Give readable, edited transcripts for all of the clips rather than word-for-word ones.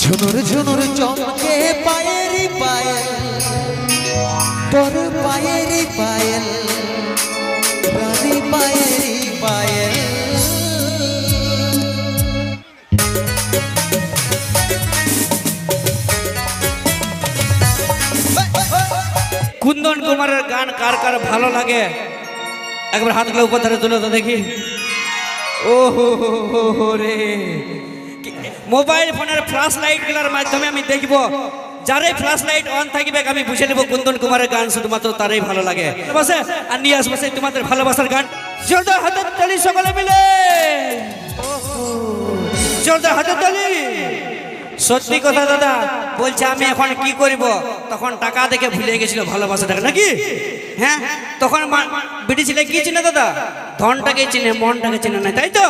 ঝুনুর ঝুনুর চমকে পায়েরি পায়েল, তোর পায়েরি পায়েল, রানী পায়েরি পায়েল। কুন্দন কুমারের গান কার কার ভালো লাগে একবার হাতগুলো উপর ধরে তুলে তো দেখি। ও হো রে, মোবাইল ফোনের ফ্ল্যাশ লাইট গুলার মাধ্যমে আমি দেখব, যারে ফ্ল্যাশ লাইট অন থাকবে আমি বুঝে নেব কুন্দন কুমারের গান শুধুমাত্র তারই ভালো লাগে। বসে আর নিয়ে আসবো সেই তোমাদের ভালোবাসার গান। জোরদার হাতের তালি সকলে মিলে, জোরদার হাতের তালি। সত্যি কথা দাদা বলছে আমি এখন কি করব, তখন টাকা দেখে ভুলে গেছিল ভালোবাসাটাকে নাকি। হ্যাঁ তখন বিটি ছেলে কি চিনে দাদা, ধনটাকে চিনে মনটাকে চিনে না, তাই তো?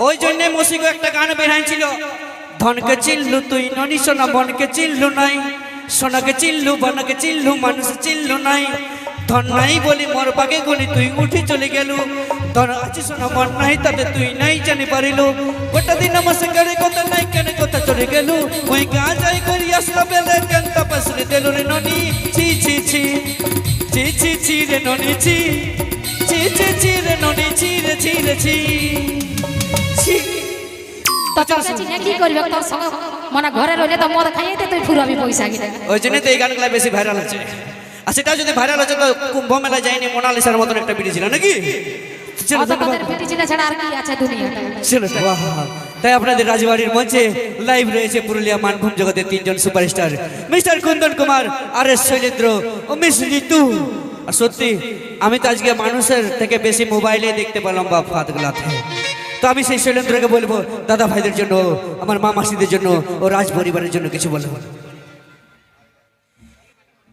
ওই জন্য মসিকো একটা গান বেরাইছিল, ধনকে চিনলু তুই ননি সোনা, বনকে চিনলু নাই, সোনাকে চিনলু বনকে চিনলু, মানুষ চিনলু নাই। ধন নাই বলি মোর বাগে গলি তুই উঠি চলে গেলু, ধন আছে সোনা মন নাই তাতে তুই নাই জানি পারিলু। গোটা দিন আমার সঙ্গে কথা নাই কেন কথা চলে গেলু, ওই গা যাই করি আসলা বেলে কেন তপসরে দেলু রে ননি। ছি ছি ছি ছি ছি ছি রে ননি, ছি ছি ছি ছি রে ননি, ছি রে ছি রে ছি ছি। তোকে চিনে কি করবে, তোর সঙ্গে মানে ঘরে রইলে তো মদ খাইতে তুই ফুরাবি পয়সা কিনা। ওই জন্য তো এই গানগুলো বেশি ভাইরাল হচ্ছে। আর সেটা যদি ভাইরাল হচ্ছে তো কুম্ভ মেলায় যায়নি মোনালিসার মতন একটা বিড়ি ছিল নাকি। তোদের পিটি চিনা ছাড়া আর কি আছে দুনিয়াতে। তাই আপনাদের রাজবাড়ির মঞ্চে লাইভ রয়েছে পুরুলিয়া মানভূম জগতের তিনজন সুপারস্টার, মিস্টার কুন্দন কুমার, আর এস শৈলেন্দ্র ও মিস ঋতু। আর সত্যি আমি তো আজকে মানুষের থেকে বেশি মোবাইলে দেখতে পেলাম বা ফাতগুলাতে। তো আমি সেই শৈলেন্দ্রকে বলবো দাদা ভাইদের জন্য, আমার মা মাসিদের জন্য ও রাজ পরিবারের জন্য কিছু বলবো।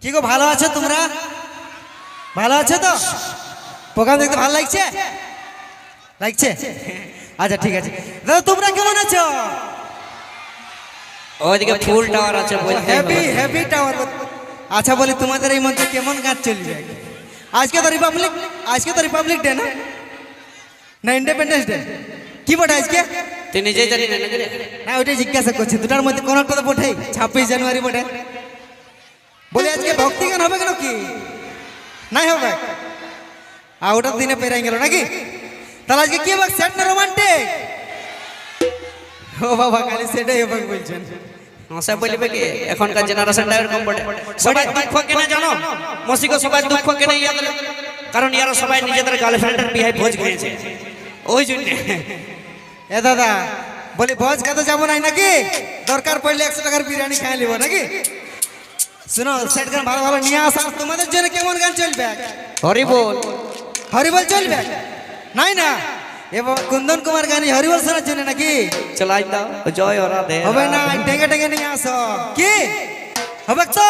কি গো ভালো আছো তোমরা? ভালো আছো তো? প্রোগ্রাম দেখতে ভালো লাগছে? লাগছে? আচ্ছা ঠিক আছে দাদা, তোমরা কেমন আছো? ওইদিকে ফুল টাওয়ার আছে, হেভি হেভি টাওয়ার। আচ্ছা বলি তোমাদের এই মঞ্চে কেমন গান চলবে? আজকে তো রিপাবলিক ডে না, না ইন্ডিপেন্ডেন্স ডে? কি বটে আজকে? তুই নিজেই জানি না? না ওইটাই জিজ্ঞাসা করছি, দুটার মধ্যে কোন একটা তো বটেই। 26 জানুয়ারি বটে। বলে আজকে ভক্তি গান হবে কেন, কি নাই হবে? আর ওটার দিনে পেরাই গেল নাকি? তাহলে আজকে কি হবে, সেট না রোমান্টিক? ও বাবা খালি সেটাই হবে বলছেন। সব বলবে কি এখনকার জেনারেশনটা এরকম বটে। সবাই দুঃখ কেন জানো মসিকো, সবাই দুঃখ কেন ইয়াদের, কারণ ইয়ারা সবাই নিজেদের গার্লফ্রেন্ডের বিয়ে ভোজ খেয়েছে ওই জন্য। এ দাদা বলি ভোজ খেতে যাবো নাই নাকি? দরকার পড়লে 100 টাকার বিরিয়ানি খাই নিব নাকি? শুনো সেট গান ভালো ভালো নিয়ে আসা। তোমাদের জন্য কেমন গান চলবে? হরিবোল। হরিবোল চলবে? নাই না, এবার কুন্দন কুমার গানি হরিবোল শোনার জন্য নাকি? চলাই দাও জয় ওরা দে। হবে না, টেঙ্গে টেঙ্গে নিয়ে আসো। কি হবে তো?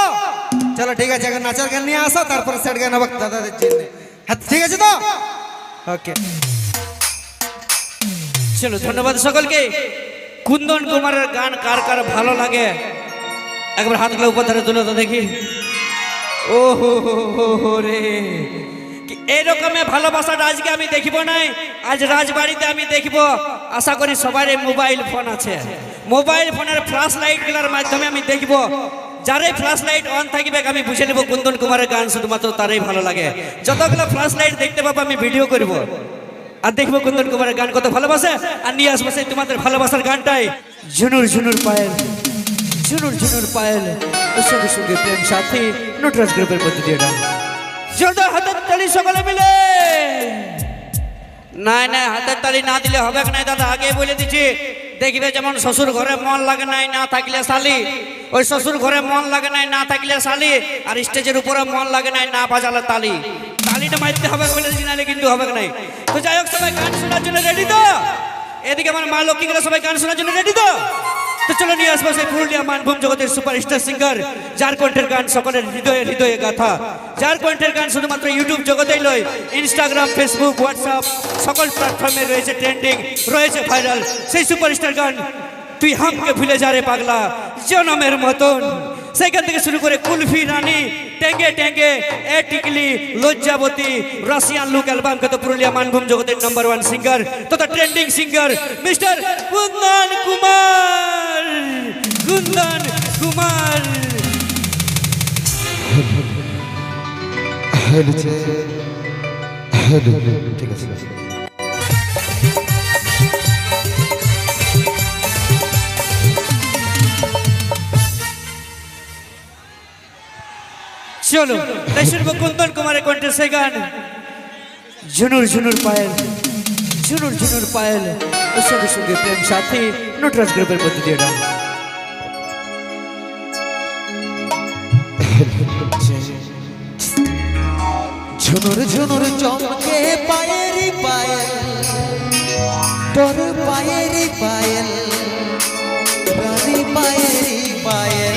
চলো ঠিক আছে, এখন নাচার গান নিয়ে আসো, তারপরে সেট গান হবে দাদাদের জন্য। হ্যাঁ ঠিক আছে তো? ওকে চলো, ধন্যবাদ সকলকে। কুন্দন কুমারের গান কার কার ভালো লাগে একবার হাতগুলো উপর ধরে তুলে তো দেখি। ও হো রে, এইরকমের ভালোবাসাটা আজকে আমি দেখিব নাই, আজ রাজবাড়িতে আমি দেখব। আশা করি সবার মোবাইল ফোন আছে, মোবাইল ফোনের ফ্ল্যাশ লাইট গুলার মাধ্যমে আমি দেখব, যারে ফ্ল্যাশ লাইট অন থাকবে আমি বুঝে নেব কুন্দন কুমারের গান শুধুমাত্র তারই ভালো লাগে। যতগুলো ফ্ল্যাশ লাইট দেখতে পাবো আমি ভিডিও করব আর দেখবো কুন্দন কুমারের গান কত ভালোবাসে, আর নিয়ে আসবো সেই তোমাদের ভালোবাসার গানটাই। ঝুনুর ঝুনুর পায়েল, ঝুনুর ঝুনুর পায়েল, ওর সঙ্গে সঙ্গে প্রেম সাথী নটরাজ গ্রুপের মধ্যে দিয়ে ডান। জোরদার হাতের তালি সকলে মিলে। না হাতের তালি না দিলে হবে না দাদা, আগে বলে দিচ্ছি। দেখবে যেমন শ্বশুর ঘরে মন লাগে নাই না থাকলে শালি, ওই শ্বশুর ঘরে মন লাগে নাই না থাকলে শালি, আর স্টেজের উপরে মন লাগে নাই না বাজালে তালি। তালিটা মারতে হবে বলে দিচ্ছি, নাহলে কিন্তু হবে নাই। তো যাই হোক, সবাই গান শোনার জন্য রেডি তো? এদিকে আমার মা লক্ষ্মী গেলে সবাই গান শোনার জন্য রেডি তো? তো চলো নিয়ে আসবো সেই পুরুলিয়া মানভূম জগতের সুপারস্টার সিঙ্গার, যার কণ্ঠের গান সকলের হৃদয়ে হৃদয়ে গাথা, যার কণ্ঠের গান শুধুমাত্র ইউটিউব জগতেই নয়, ইনস্টাগ্রাম, ফেসবুক, হোয়াটসঅ্যাপ সকল প্ল্যাটফর্মে রয়েছে ট্রেন্ডিং, রয়েছে ভাইরাল। সেই সুপারস্টার গান তুই হামকে ভুলে যা রে পাগলা জনমের মতন, সেইখান থেকে শুরু করে কুলফি রানী, টেঙ্গে টেঙ্গে, এ টিকলি, লজ্জাবতী, রাশিয়ান লুক অ্যালবাম কে তো পুরুলিয়া মানভূম জগতের নাম্বার 1 সিঙ্গার তথা trending singer mister Kundan Kumar. Kundan Kumar. ঠিক আছে। চলো তাই শুনবো কুন্দন কুমারের কণ্ঠে সে গান ঝুনুর ঝুনুর পায়েল, ঝুনুর ঝুনুর পায়েল। ওর সঙ্গে সঙ্গে প্রেম সাথী নটরাজ গ্রুপের মধ্যে দিয়ে দাও। ঝুনুর ঝুনুর চমকে পায়েরি পায়েল, তোর পায়েরি পায়েল, রানী পায়েরি পায়েল।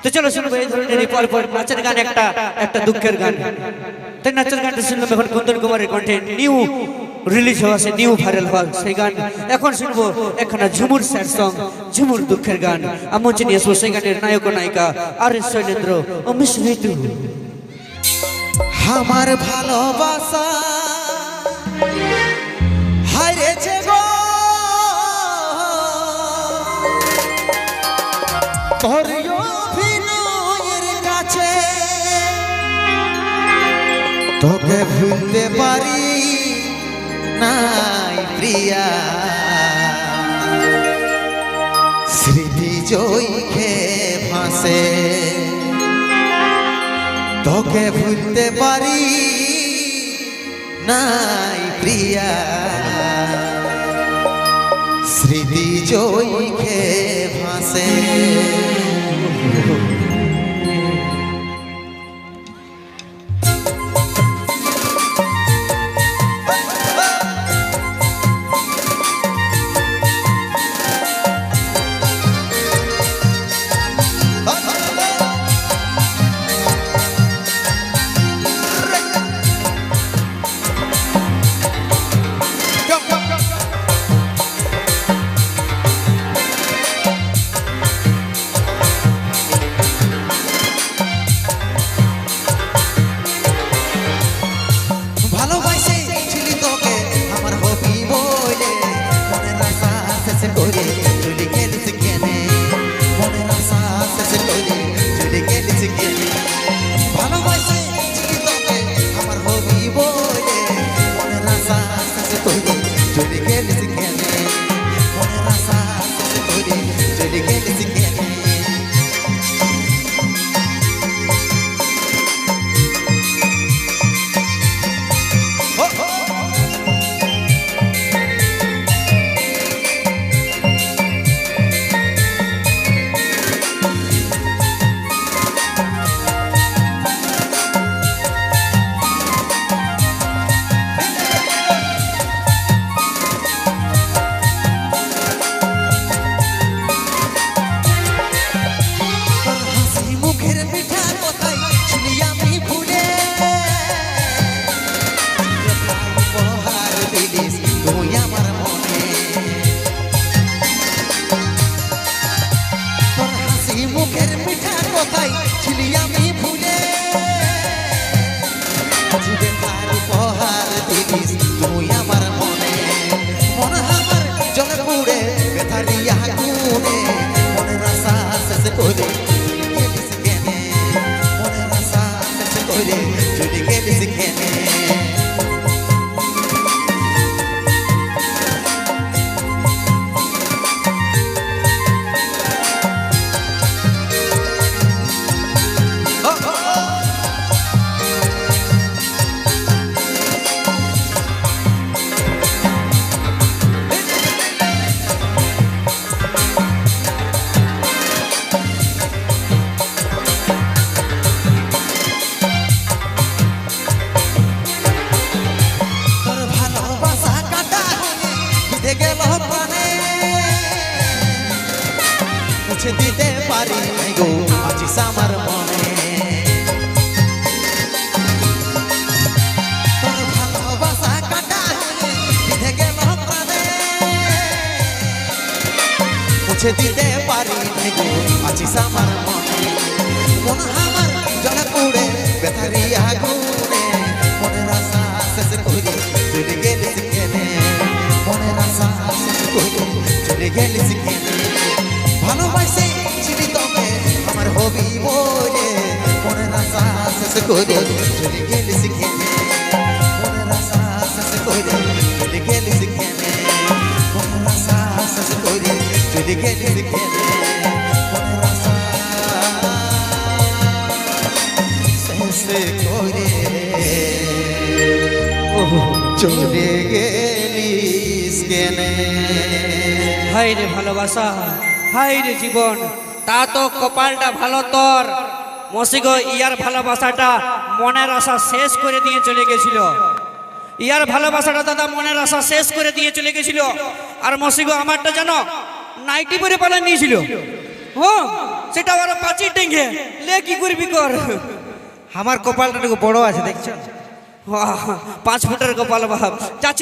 তো চলো শুনবো এই ধরনের পর পর নাচের গান একটা দুঃখের গান। তাই নাচের গানটা শুনলাম এখন কুন্দন কুমারের কণ্ঠে নিউ রিলিজ হওয়া সে নিউ ভাইরাল হওয়া সেই গান এখন শুনবো একখানা ঝুমুর স্যাড সং ঝুমুর দুঃখের গান আমঞ্চে নিয়ে আসবো সেই গানের নায়ক ও নায়িকা আর এস শৈলেন্দ্র ও মিস ঋতু। আমার ভালোবাসা হারিয়েছে গো তোর অভিনয়ের কাছে, তোকে ভুলতে পারি নাই প্রিয়া, স্মৃতি জয়কে ভাসে, তোকে ভুলতে পারি নাই প্রিয়া, স্মৃতি জয়কে ভাসে। দিতে পারি গো আছিস আমার মনে, তোর ভালোবাসা কাটা বিধে গেল প্রাণে, মুছে দিতে পারি গো আছিস আমার মনে, মন আমার জলে পুড়ে বেথারি আগুনে, মনের আশা শেষ করে চলে গেলিস কেনে, মনের আশা শেষ করে চলে গেলিস কেনে, ভালোবাসে চিনি তোকে আমার হবি বলে, মনের আশা শেষ করে চলে গেলিস কেনে, মনের আশা শেষ করে চলে গেলিস কেনে, মনের আশা শেষ করে চলে গেলিস কেনে, মনের আশা শেষ করে চলে গেলিস কেনে। হাই রে ভালোবাসা, হাই রে জীবন, তা তো কপালটা ভালো তোর মসিগো, ইয়ার ভালোবাসাটা মনের আশা শেষ করে দিয়ে চলে গেছিল, ইয়ার ভালোবাসাটা দাদা মনের আশা শেষ করে দিয়ে চলে গেছিল। আর মসিগো আমারটা জানো নাইটি পরে পালা নিয়েছিল, হ্যাঁ সেটা ওরা পাঁচি টেঙ্গে লে কি করবি কর। আমার কপালটা বড় আছে দেখছো, 5 ফুটের কপাল বাপ চাচি